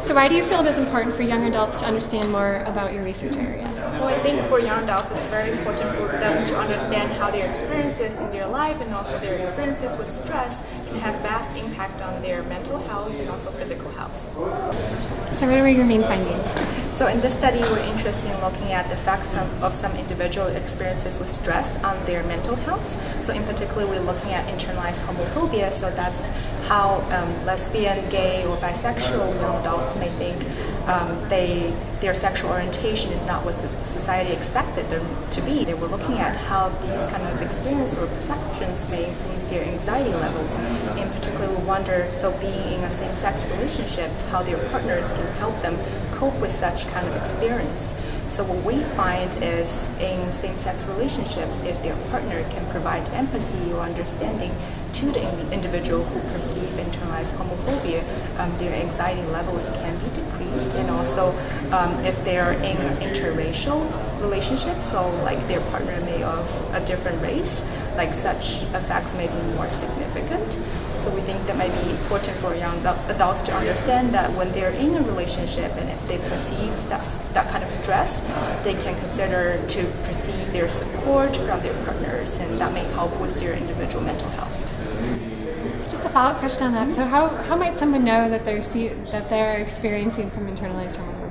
So why do you feel it is important for young adults to understand more about your research area? Well, I think for young adults, it's very important for them to understand how their experiences in their life and also their experiences with stress can have vast impact on their mental health and also physical health. So what were your main findings? So in this study, we're interested in looking at the effects of some individual experiences with stress on their mental health. So in particular, we're looking at internalized homophobia. So that's how lesbian, gay, or bisexual young adults may think their sexual orientation is not what society expected them to be. They were looking at how these kind of experiences or perceptions may influence their anxiety levels. In particular, we wonder, so being in a same-sex relationship, how their partners can help them cope with such kind of experience. So what we find is in same-sex relationships, if their partner can provide empathy or understanding to the individual who perceive internalized homophobia, their anxiety levels can be decreased. And also if they are in an interracial relationship, so like their partner may of a different race, like such effects may be more significant. So we think that might be important for young adults to understand that when they're in a relationship and if they perceive that kind of stress, they can consider to perceive their support from their partners, and that may help with their individual mental health. Just a follow-up question on that. So how might someone know that they're experiencing some internalized homophobia?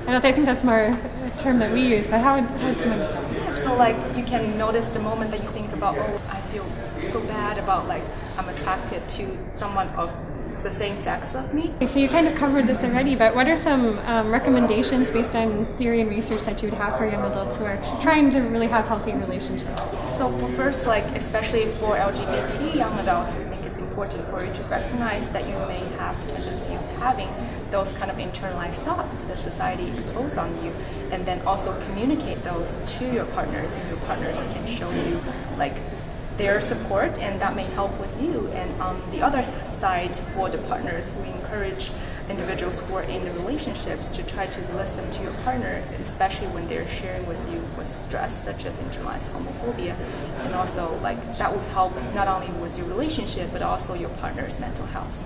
I think that's more a term that we use, but how would someone know that? Yeah, so like you can notice the moment that you think about, oh, I feel so bad about like I'm attracted to someone of the same sex of me. So you kind of covered this already, but what are some recommendations based on theory and research that you would have for young adults who are trying to really have healthy relationships? So for first, like especially for LGBT young adults, we think it's important for you to recognize that you may have the tendency of having those kind of internalized thoughts that society imposes on you, and then also communicate those to your partners, and your partners can show you like their support, and that may help with you. And on the other side, for the partners, we encourage individuals who are in the relationships to try to listen to your partner, especially when they're sharing with you with stress such as internalized homophobia. And also like that will help not only with your relationship but also your partner's mental health.